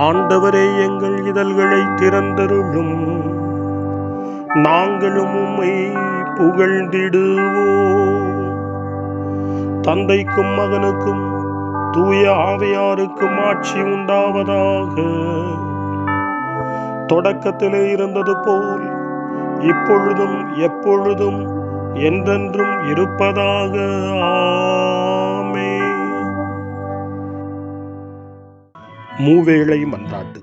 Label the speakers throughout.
Speaker 1: ஆண்டவரே, எங்கள் இதழ்களை திறந்தருளும், நாங்களும் உம்மை புகழ்ந்திடுவோம். தந்தைக்கும் மகனுக்கும் தூய ஆவியாருக்கும் ஆட்சி உண்டாவதாக. தொடக்கத்திலே இருந்தது போல் இப்பொழுதும் எப்பொழுதும் என்றென்றும் இருப்பதாக. ஆமென். மூவேளை மன்றாட்டு.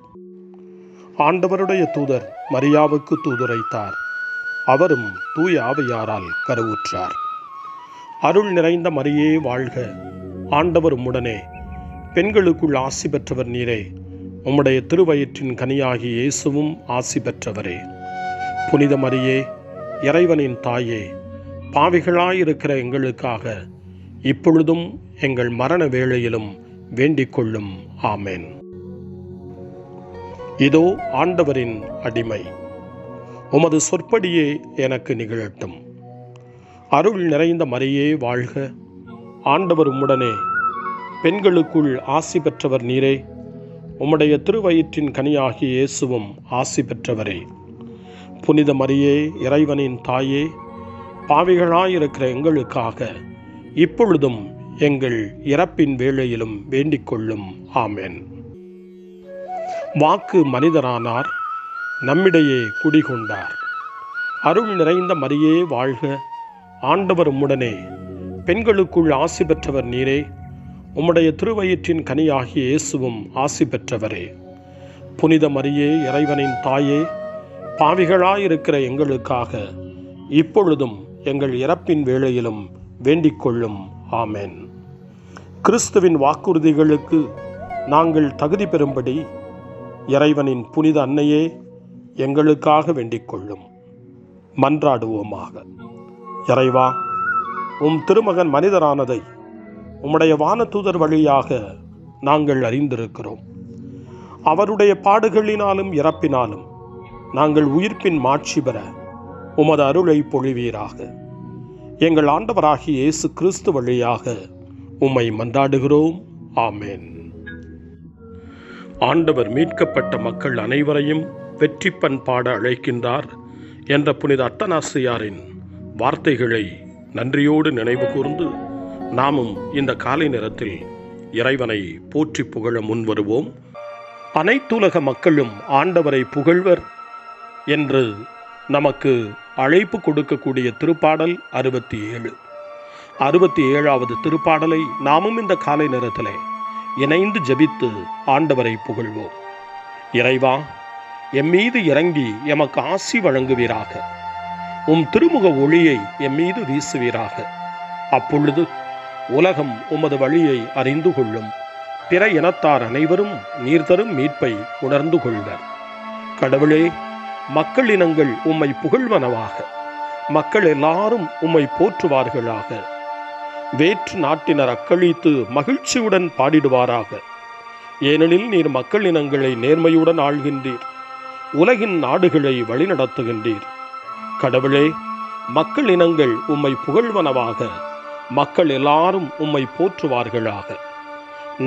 Speaker 1: ஆண்டவருடைய தூதர் மரியாவுக்கு தூதுரைத்தார். அவரும் தூய ஆவியாரால் கருவுற்றார். அருள் நிறைந்த மரியே வாழ்க, ஆண்டவர் உம்முடனே, பெண்களுக்குள் ஆசி பெற்றவர் நீரே, உம்முடைய திருவயிற்றின் கனியாகி இயேசுவும் ஆசி பெற்றவரே. புனித மரியே, இறைவனின் தாயே, பாவிகளாயிருக்கிற எங்களுக்காக இப்பொழுதும் எங்கள் மரண வேளையிலும் வேண்டிக் கொள்ளும். ஆமென். இதோ ஆண்டவரின் அடிமை, உமது சொற்படியே எனக்கு நிகழட்டும். அருள் நிறைந்த மரியே வாழ்க, ஆண்டவர் உம்முடனே, பெண்களுக்குள் ஆசி பெற்றவர் நீரே, உம்முடைய திருவயிற்றின் கனியாகி இயேசுவும் ஆசி பெற்றவரே. புனித மரியே, இறைவனின் தாயே, பாவிகளாயிருக்கிற எங்களுக்காக இப்பொழுதும் எங்கள் இறப்பின் வேளையிலும் வேண்டிக் கொள்ளும். ஆமென். வாக்கு மனிதரானார், நம்மிடையே குடிகொண்டார். அருள் நிறைந்த மரியே வாழ்க, ஆண்டவர் உம்முடனே, பெண்களுக்குள் ஆசி பெற்றவர் நீரே, உம்முடைய திருவயிற்றின் கனியாகிய இயேசுவும் ஆசி பெற்றவரே. புனித மரியே, இறைவனின் தாயே, பாவிகளாயிருக்கிற எங்களுக்காக இப்பொழுதும் எங்கள் இறப்பின் வேளையிலும் வேண்டிக் கொள்ளும். ஆமென். கிறிஸ்துவின் வாக்குறுதிகளுக்கு நாங்கள் தகுதி பெறும்படி இறைவனின் புனித அன்னையே, எங்களுக்காக வேண்டிக் கொள்ளும். மன்றாடுவோமாக. இறைவா, உம் திருமகன் மனிதரானதை உம்முடைய வானதூதர் வழியாக நாங்கள் அறிந்திருக்கிறோம். அவருடைய பாடுகளினாலும் இறப்பினாலும் நாங்கள் உயிர்ப்பின் மாட்சி பெற உமது அருளை பொழிவீராக. எங்கள் ஆண்டவராகிய இயேசு கிறிஸ்து வழியாக உம்மை மன்றாடுகிறோம். ஆமென். ஆண்டவர் மீட்கப்பட்ட மக்கள் அனைவரையும் வெற்றி பண்பாட அழைக்கின்றார் என்ற புனித அத்தனாசியாரின் வார்த்தைகளை நன்றியோடு நினைவு கூர்ந்து நாமும் இந்த காலை நேரத்தில் இறைவனை போற்றி புகழ முன்வருவோம். அனைத்துலக மக்களும் ஆண்டவரை புகழ்வர் என்று நமக்கு அழைப்பு கொடுக்கக்கூடிய திருப்பாடல் 67. 67வது திருப்பாடலை நாமும் இந்த காலை நேரத்திலே இணைந்து ஜெபித்து ஆண்டவரை புகழ்வோம். இறைவா, எம்மீது இறங்கி எமக்கு ஆசி வழங்குவீராக. உம் திருமுக ஒளியை எம்மீது வீசுவீராக. அப்பொழுது உலகம் உமது வழியை அறிந்து கொள்ளும். பிற இனத்தார் அனைவரும் நீர் தரும் மீட்பை உணர்ந்து கொள்வர். கடவுளே, மக்கள் இனங்கள் உம்மை புகழ்வனவாக. மக்கள் எல்லாரும் உம்மை போற்றுவார்களாக. வேற்று நாட்டினர் அக்களித்து மகிழ்ச்சியுடன் பாடிடுவாராக. ஏனெனில் நீர் மக்கள் இனங்களை நேர்மையுடன் ஆள்கின்றீர், உலகின் நாடுகளை வழிநடத்துகின்றீர். கடவுளே, மக்கள் இனங்கள் உம்மை புகழ்வனவாக. மக்கள் எல்லாரும் உம்மை போற்றுவார்களாக.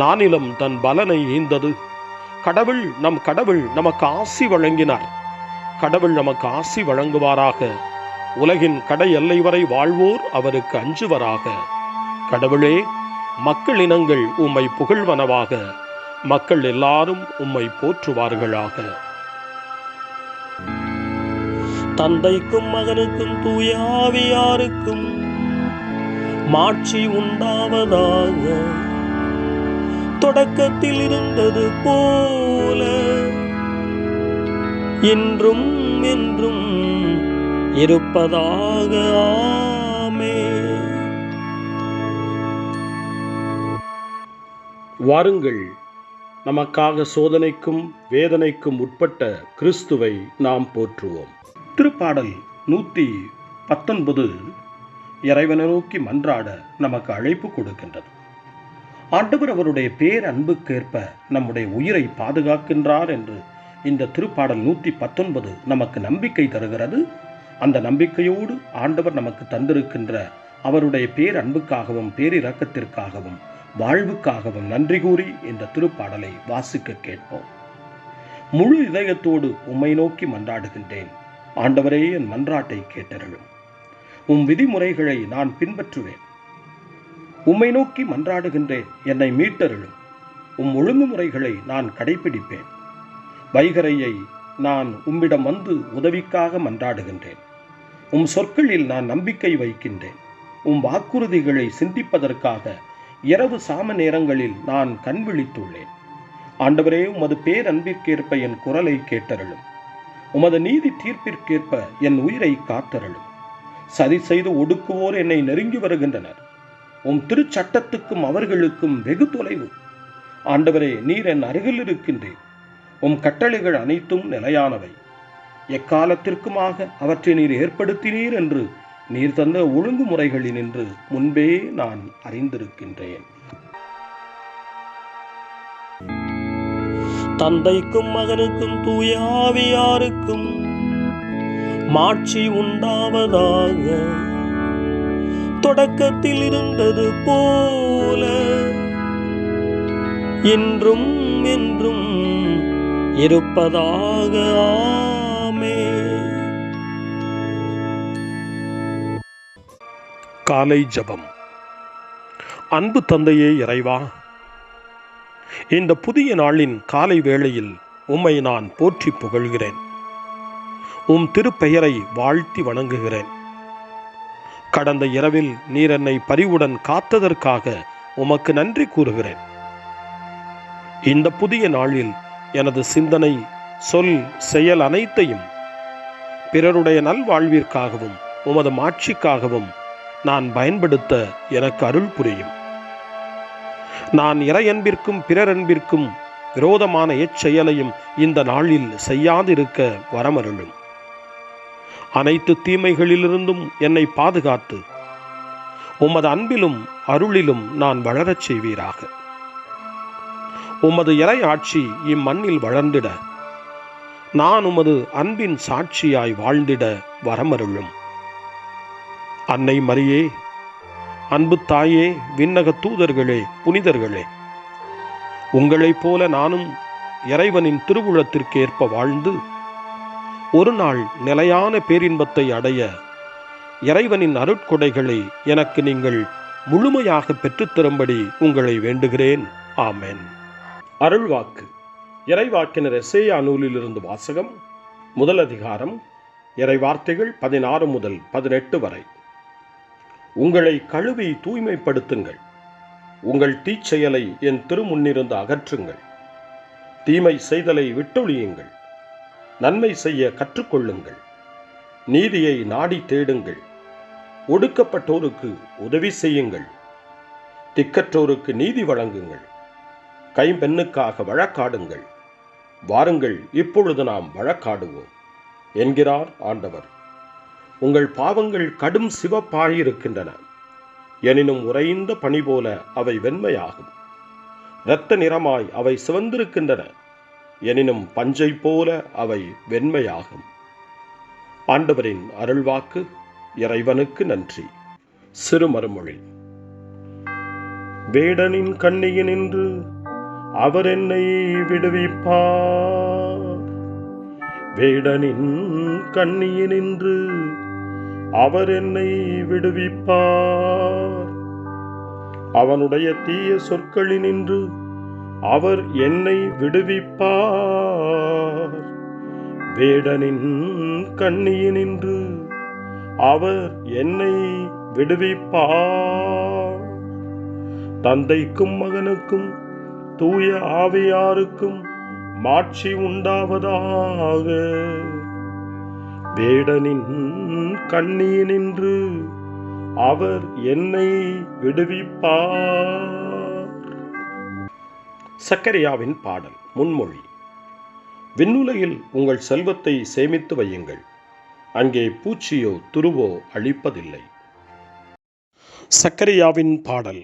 Speaker 1: நானிலம் தன் பலனை ஈந்தது. நம் கடவுள் நமக்கு ஆசி வழங்கினார். கடவுள் நமக்கு ஆசி வழங்குவாராக. உலகின் கடை எல்லை வரை வாழ்வோர் அவருக்கு அஞ்சுவராக. கடவுளே, மக்கள் இனங்கள் உம்மை புகழ்வனவாக. மக்கள் எல்லாரும் உம்மை போற்றுவார்களாக. தந்தைக்கும் மகனுக்கும் தூய ஆவியாருக்கும் மாட்சி உண்டாவதாக. தொடக்கத்தில் இருந்தது போல இன்றும் என்றும் இருப்பதாக. ஆமென். வாருங்கள், நமக்காக சோதனைக்கும் வேதனைக்கும் உட்பட்ட கிறிஸ்துவை நாம் போற்றுவோம். திருப்பாடல் 119 இறைவனை நோக்கி மன்றாட நமக்கு அழைப்பு கொடுக்கின்றது. ஆண்டவர் அவருடைய பேரன்புக்கேற்ப நம்முடைய உயிரை பாதுகாக்கின்றார் என்று இந்த திருப்பாடல் 119 நமக்கு நம்பிக்கை தருகிறது. அந்த நம்பிக்கையோடு ஆண்டவர் நமக்கு தந்திருக்கின்ற அவருடைய பேரன்புக்காகவும் பேரிரக்கத்திற்காகவும் வாழ்வுக்காகவும் நன்றி கூறி இந்த திருப்பாடலை வாசிக்க கேட்போம். முழு இதயத்தோடு உம்மை நோக்கி மன்றாடுகின்றேன். ஆண்டவரே, என் மன்றாட்டை கேட்டருளும். உம் விதிமுறைகளை நான் பின்பற்றுவேன். உம்மை நோக்கி மன்றாடுகின்றேன், என்னை மீட்டருளும். உம் ஒழுங்குமுறைகளை நான் கடைபிடிப்பேன். வைகரையை நான் உம்மிடம் வந்து உதவிக்காக மன்றாடுகின்றேன். உம் சொற்களில் நான் நம்பிக்கை வைக்கின்றேன். உம் வாக்குறுதிகளை சிந்திப்பதற்காக இரவு சாம நேரங்களில் நான் கண் விழித்துள்ளேன். ஆண்டவரே, உமது பேரன்பிற்கேற்ப என் குரலை கேட்டருளும். உமது நீதி தீர்ப்பிற்கேற்ப என் உயிரை காத்தருளும். சதி செய்து ஒடுக்குவோர் என்னை நெருங்கி வருகின்றனர். உம் திருச்சட்டத்துக்கும் அவர்களுக்கும் வெகு தொலைவு. ஆண்டவரே, நீர் என் அருகில் இருக்கின்றேன். உம் கட்டளைகள் அனைத்தும் நிலையானவை. எக்காலத்திற்குமாக அவற்றை நீர் ஏற்படுத்தினீர் என்று நீர் தந்த ஒழுங்குமுறைகளினின்று முன்பே நான் அறிந்திருக்கின்றேன்.
Speaker 2: தந்தைக்கும் மகனுக்கும் தூய ஆவியாருக்கும் மாட்சி உண்டாவதாக. தொடக்கத்தில் இருந்தது போல இன்றும் என்றும் இருப்பதாக. ஆமென்.
Speaker 1: காலை ஜெபம். அன்பு தந்தையே இறைவா, இந்த புதிய நாளின் காலை வேளையில் உம்மை நான் போற்றி புகழ்கிறேன். உம் திருப்பெயரை வாழ்த்தி வணங்குகிறேன். கடந்த இரவில் நீர் என்னை பரிவுடன் காத்ததற்காக உமக்கு நன்றி கூறுகிறேன். இந்த புதிய நாளில் எனது சிந்தனை, சொல், செயல் அனைத்தையும் பிறருடைய நல்வாழ்விற்காகவும் உமது மாட்சிக்காகவும் நான் பயன்படுத்த எனக்கு அருள் புரியும். நான் இறையன்பிற்கும் பிறரன்பிற்கும் விரோதமான எச்செயலையும் இந்த நாளில் செய்யாதிருக்க வரமருளும். அனைத்து தீமைகளிலிருந்தும் என்னை பாதுகாத்து உமது அன்பிலும் அருளிலும் நான் வளரச் செய்வீராக. உமது இறை ஆட்சி இம்மண்ணில் வளர்ந்திட நான் உமது அன்பின் சாட்சியாய் வாழ்ந்திட வரமருளும். அன்னை மரியே, அன்பு தாயே, விண்ணக தூதர்களே, புனிதர்களே, உங்களைப் போல நானும் இறைவனின் திருவுளத்திற்கு ஏற்ப வாழ்ந்து ஒரு நாள் நிலையான பேரின்பத்தை அடைய இறைவனின் அருட்கொடைகளை எனக்கு நீங்கள் முழுமையாக பெற்றுத்தரும்படி உங்களை வேண்டுகிறேன். ஆமென். அருள்வாக்கு. இறைவாக்கினர் எசேயா நூலிலிருந்து வாசகம். முதல் அதிகாரம். இறைவார்த்தைகள் 16 முதல் 18 வரை. உங்களை கழுவி தூய்மைப்படுத்துங்கள். உங்கள் தீச்செயலை என் திருமுன்னிருந்து அகற்றுங்கள். தீமை செய்தலை விட்டொழியுங்கள். நன்மை செய்ய கற்றுக்கொள்ளுங்கள். நீதியை நாடி தேடுங்கள். ஒடுக்கப்பட்டோருக்கு உதவி செய்யுங்கள். திக்கற்றோருக்கு நீதி வழங்குங்கள். கைம்பெண்ணுக்காக வழக்காடுங்கள். வாருங்கள், இப்பொழுது நாம் வழக்காடுவோம் என்கிறார் ஆண்டவர். உங்கள் பாவங்கள் கடும் சிவப்பாயிருக்கின்றன, எனினும் உறைந்த பனி போல அவை வெண்மையாகும். இரத்த நிறமாய் அவை சிவந்திருக்கின்றன, எனினும் பஞ்சை போல அவை வெண்மையாகும். ஆண்டவரின் அருள்வாக்கு. இறைவனுக்கு நன்றி. சிறுமறுமொழி. வேடனின் கண்ணியினின்று அவர் என்னை விடுவிப்பார். வேடனின் கண்ணியினின்று அவர் என்னை விடுவிப்பார். அவனுடைய தீய சொற்களினின்று அவர் என்னை விடுவிப்பார். வேடனின் கண்ணியினின்று அவர் என்னை விடுவிப்பார். தந்தைக்கும் மகனுக்கும் தூய ஆவியாருக்கும் மாட்சி உண்டாவதாக. வேடனின் கண்ணியினின்று அவர் என்னை விடுவிப்பார். சக்கரியாவின் பாடல். முன்மொழி. விண்ணுலகில் உங்கள் செல்வத்தை சேமித்து வையுங்கள். அங்கே பூச்சியோ துருவோ அழிப்பதில்லை. சக்கரியாவின் பாடல்.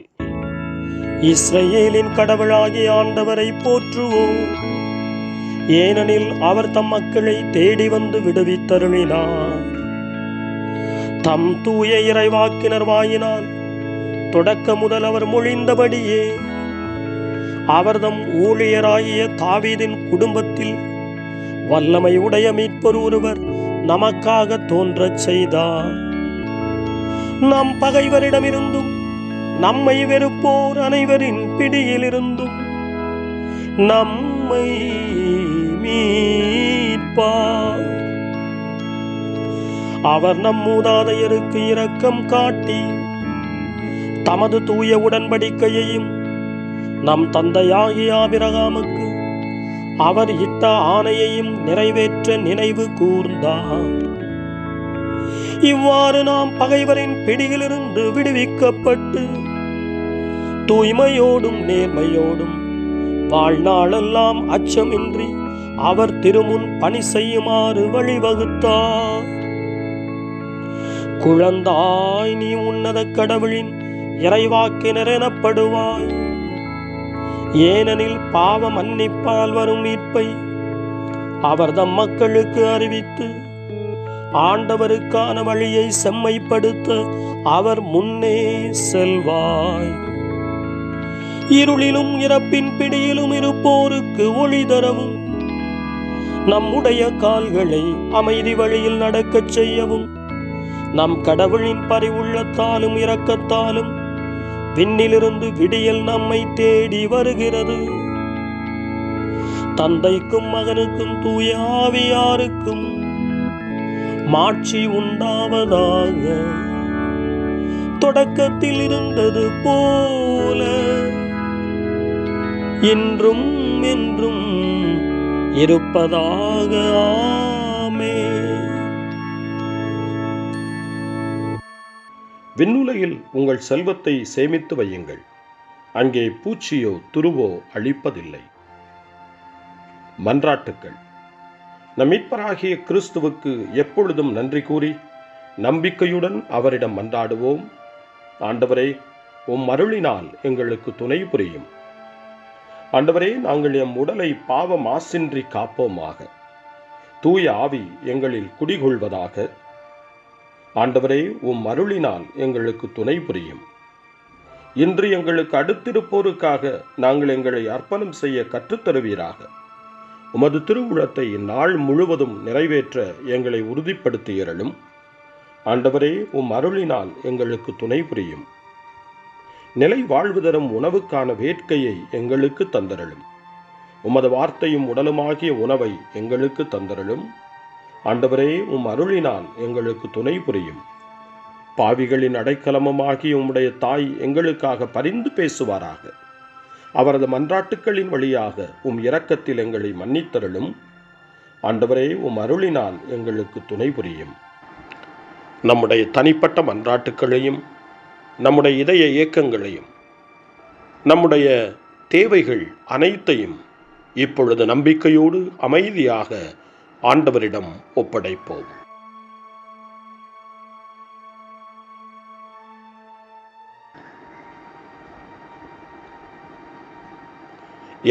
Speaker 2: இஸ்ரவேலின் கடவுளாகிய ஆண்டவரை போற்றுவோம். ஏனெனில் அவர் தம் மக்களை தேடி வந்து விடுவித்தருளினார். தம் தூய இறைவாக்கினர் வாயினால் தொடக்க முதல் அவர் மொழிந்தபடியே அவர் தம் ஊழியராகிய தாவீதின் குடும்பத்தில் வல்லமை உடைய மீட்பர் ஒருவர் நமக்காக தோன்றச் செய்தார். நம் பகைவரிடமிருந்தும் நம்மை வெறுப்போர் அனைவரின் பிடியிலிருந்தும் நம்மை மீட்பார். அவர் நம் மூதாதையருக்கு இரக்கம் காட்டி தமது தூய உடன்படிக்கையையும் நம் தந்தையாகிய ஆபிரகாமுக்கு அவர் இட்ட ஆணையையும் நிறைவேற்ற நினைவு கூர்ந்தார். இவ்வாறு நாம் பகைவரின் பிடியிலிருந்து விடுவிக்கப்பட்டு தூய்மையோடும் நேர்மையோடும் வாழ்நாளெல்லாம் அச்சமின்றி அவர் திருமுன் பணி செய்யுமாறு வழிவகுத்தார். குழந்தாய், நீ உன்னத கடவுளின் இறைவாக்கினர் எனப்படுவாய். ஏனெனில் பாவ மன்னிப்பால் வரும் மீட்பை அவர் தம் மக்களுக்கு அறிவித்து ஆண்டவருக்கான வழியை செம்மைப்படுத்த அவர் முன்னே செல்வாய். இருளிலும் இறப்பின் பிடியிலும் இருப்போருக்கு ஒளி தரவும் நம்முடைய கால்களை அமைதி வழியில் நடக்கச் செய்யவும் நம் கடவுளின் பரிவுள்ளத்தாலும் இரக்கத்தாலும் விண்ணிலிருந்து விடியல் நம்மை தேடி வருகிறது. தந்தைக்கும் மகனுக்கும் தூய ஆவியாருக்கும் மாட்சி உண்டாவதாக. தொடக்கத்தில் இருந்தது போல இன்றும் என்றும் இருப்பதாக. ஆமென்.
Speaker 1: விண்ணுலகில் உங்கள் செல்வத்தை சேமித்து வையுங்கள், அங்கே பூச்சியோ துருவோ அழிப்பதில்லை. மன்றாட்டுக்கள். நம் மீட்பராகிய கிறிஸ்துவுக்கு எப்பொழுதும் நன்றி கூறி நம்பிக்கையுடன் அவரிடம் மன்றாடுவோம். ஆண்டவரே, உம் அருளினால் எங்களுக்கு துணை புரியும். ஆண்டவரே, நாங்கள் எம் உடலை பாவ மாசின்றி காப்போமாக. தூய ஆவி எங்களில் குடிகொள்வதாக. ஆண்டவரே, உம் அருளினால் எங்களுக்கு துணை புரியும். இன்று எங்களுக்கு அடுத்திருப்போருக்காக நாங்கள் எங்களை அர்ப்பணம் செய்ய கற்றுத்தருவீராக. உமது திருவுளத்தை இந்நாள் முழுவதும் நிறைவேற்ற எங்களை உறுதிப்படுத்தியருளும். ஆண்டவரே, உம் அருளினால் எங்களுக்கு துணை புரியும். நிலை வாழ்வு தரும் உணவுக்கான வேட்கையை எங்களுக்கு தந்தருளும். உமது வார்த்தையும் உடலுமாகிய உணவை எங்களுக்கு தந்தருளும். ஆண்டவரே, உம் அருளினால் எங்களுக்கு துணை புரியும். பாவிகளின் அடைக்கலமாகிய உம்முடைய தாய் எங்களுக்காக பரிந்து பேசுவாராக. அவரது மன்றாட்டுக்களின் வழியாக உம் இரக்கத்தில் எங்களை மன்னித்தருளும். ஆண்டவரே, உம் அருளினால் எங்களுக்கு துணை புரியும். நம்முடைய தனிப்பட்ட மன்றாட்டுக்களையும் நம்முடைய இதய இயக்கங்களையும் நம்முடைய தேவைகள் அனைத்தையும் இப்பொழுது நம்பிக்கையோடு அமைதியாக ஆண்டவரிடம் ஒப்படைப்போம்.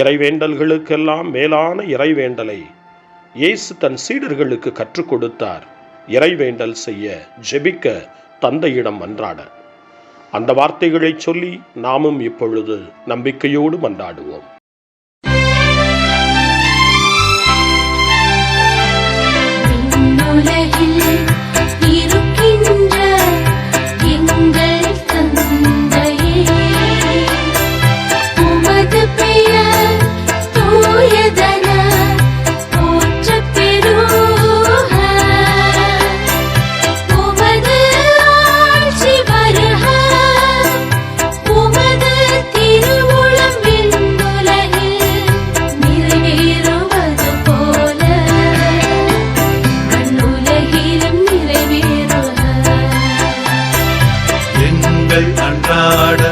Speaker 1: இறைவேண்டல்களுக்கெல்லாம் மேலான இறைவேண்டலை இயேசு தன் சீடர்களுக்கு கற்றுக் கொடுத்தார். இறைவேண்டல் செய்ய, ஜெபிக்க, தந்தையிடம் மன்றாட. அந்த வார்த்தைகளை சொல்லி நாமும் இப்பொழுது நம்பிக்கையோடு மன்றாடுவோம்.
Speaker 3: அன்றாட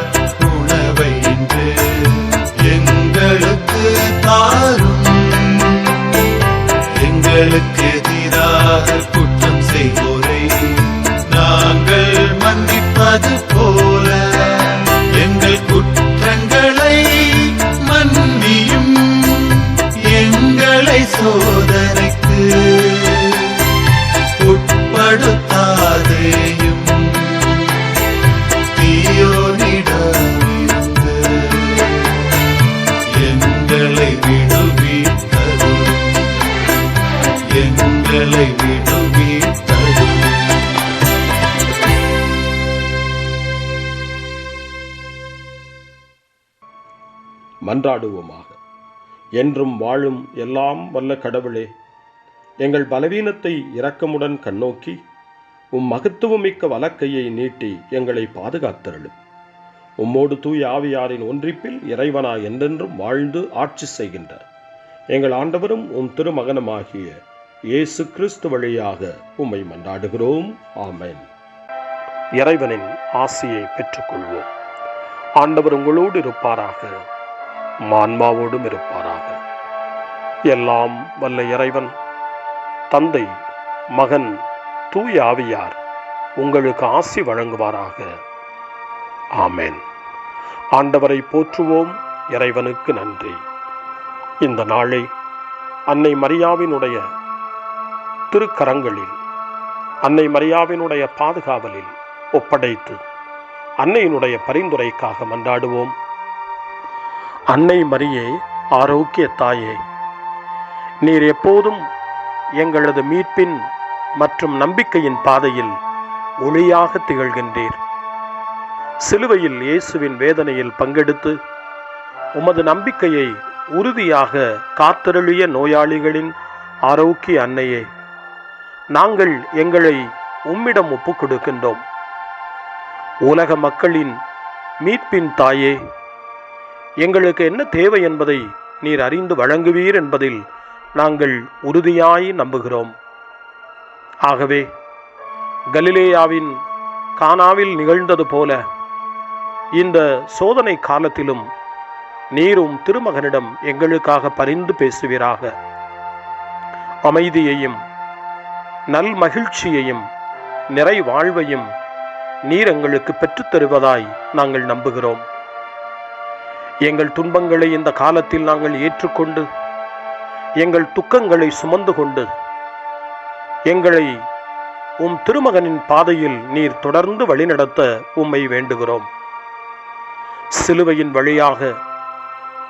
Speaker 3: உணவை இன்று எங்களுக்கு தாரும். எங்களுக்கு எதிராக குற்றம் செய்வோரை நாங்கள் மன்னிப்பது போல எங்கள் குற்றங்களை மன்னியும். எங்களை சோதனைக்கு உட்படுத்தாதேயும், எங்களை விடுவித்தருளும்.
Speaker 1: மன்றாடுவோமாக. என்றும் வாழும் எல்லாம் வல்ல கடவுளே, எங்கள் பலவீனத்தை இரக்கமுடன் கண்ணோக்கி மகத்துவமிக்க வலக்கையை நீட்டி எங்களை பாதுகாத்தருளும். உம்மோடு தூய ஆவியாரின் ஒன்றிப்பில் இறைவனாய் என்றென்றும் வாழ்ந்து ஆட்சி செய்கின்ற எங்கள் ஆண்டவரும் திருமகனுமாகிய இயேசு கிறிஸ்து வழியாக உம்மை மன்றாடுகிறோம். ஆமென்.
Speaker 2: இறைவனின் ஆசியை பெற்றுக்கொள்வோம். ஆண்டவர் உங்களோடு இருப்பாராக, ஆன்மாவோடும் இருப்பாராக. எல்லாம் வல்ல இறைவன் தந்தை, மகன், தூய ஆவியார் உங்களுக்கு ஆசி வழங்குவாராக. ஆமென். ஆண்டவரை போற்றுவோம். இறைவனுக்கு நன்றி. இந்த நாளை அன்னை மரியாவினுடைய திருக்கரங்களில், அன்னை மரியாவினுடைய பாதுகாவலில் ஒப்படைத்து அன்னையினுடைய பரிந்துரைக்காக மன்றாடுவோம். அன்னை மரியே, ஆரோக்கிய தாயே, நீர் எப்போதும் எங்களது மீட்பின் மற்றும் நம்பிக்கையின் பாதையில் ஒளியாக திகழ்கின்றீர். சிலுவையில் இயேசுவின் வேதனையில் பங்கெடுத்து உமது நம்பிக்கையை உறுதியாக காத்தருளிய நோயாளிகளின் ஆரோக்கிய அன்னையே, நாங்கள் எங்களை உம்மிடம் ஒப்புக் கொடுக்கின்றோம். உலக மக்களின் மீட்பின் தாயே, எங்களுக்கு என்ன தேவை என்பதை நீர் அறிந்து வழங்குவீர் என்பதில் நாங்கள் உறுதியாய் நம்புகிறோம். ஆகவே கலிலேயாவின் கானாவில் நிகழ்ந்தது போல இந்த சோதனை காலத்திலும் நீரும் திருமகனிடம் எங்களுக்காக பரிந்து பேசுவீராக. அமைதியையும் நல் மகிழ்ச்சியையும் நிறை வாழ்வையும் நீர் எங்களுக்கு பெற்றுத் தருவதாய் நாங்கள் நம்புகிறோம். எங்கள் துன்பங்களை இந்த காலத்தில் நாங்கள் ஏற்றுக்கொண்டு, எங்கள் துக்கங்களை சுமந்து கொண்டு, எங்களை திருமகனின் பாதையில் நீர் தொடர்ந்து வழிநடத்த உம்மை வேண்டுகிறோம். சிலுவையின் வழியாக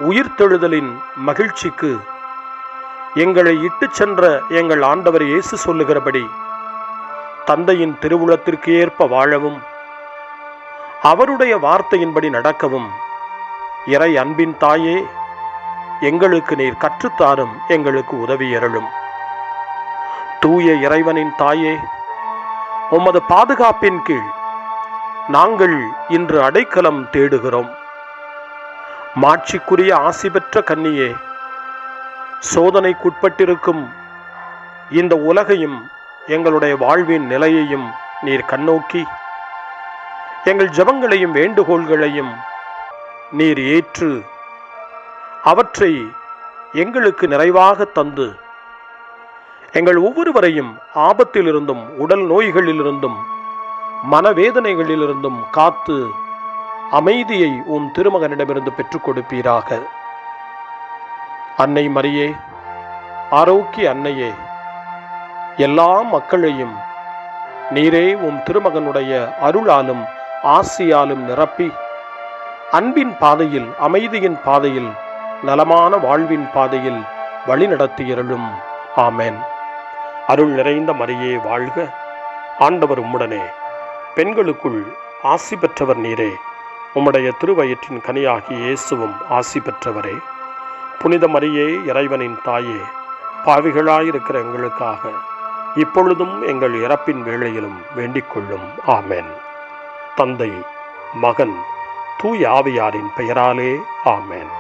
Speaker 2: உயிர்த்தெழுதலின் மகிழ்ச்சிக்கு எங்களை இட்டுச் சென்ற எங்கள் ஆண்டவர் இயேசு சொல்லுகிறபடி தந்தையின் திருவுளத்திற்கு ஏற்ப வாழவும், அவருடைய வார்த்தையின்படி நடக்கவும் இறை அன்பின் தாயே, எங்களுக்கு நீர் கற்றுத்தாரும், எங்களுக்கு உதவியருளும். தூய இறைவனின் தாயே, உமது பாதுகாப்பின் கீழ் நாங்கள் இன்று அடைக்கலம் தேடுகிறோம். மாட்சிக்குரிய ஆசி பெற்ற கன்னியே, சோதனைக்குட்பட்டிருக்கும் இந்த உலகையும் எங்களுடைய வாழ்வின் நிலையையும் நீர் கண்ணோக்கி எங்கள் ஜெபங்களையும் வேண்டுகோள்களையும் நீர் ஏற்று அவற்றை எங்களுக்கு நிறைவாக தந்து எங்கள் ஒவ்வொருவரையும் ஆபத்திலிருந்தும் உடல் நோய்களிலிருந்தும் மனவேதனைகளிலிருந்தும் காத்து அமைதியை திருமகனிடமிருந்து பெற்றுக் கொடுப்பீராக. அன்னை மரியே, ஆரோக்கிய அன்னையே, எல்லா மக்களையும் நீரே திருமகனுடைய அருளாலும் ஆசியாலும் நிரப்பி அன்பின் பாதையில், அமைதியின் பாதையில், நலமான வாழ்வின் பாதையில் வழிநடத்தியருளும். ஆமென். அருள் நிறைந்த மரியே வாழ்க, ஆண்டவர் உம்முடனே, பெண்களுக்குள் ஆசி பெற்றவர் நீரே, உம்முடைய திருவயிற்றின் கனியாகிய இயேசுவும் ஆசி பெற்றவரே. புனித மரியே, இறைவனின் தாயே, பாவிகளாயிருக்கிற எங்களுக்காக இப்பொழுதும் எங்கள் இறப்பின் வேளையிலும் வேண்டிக் கொள்ளும். ஆமென். தந்தை, மகன், தூய ஆவியாரின் பெயராலே. ஆமென்.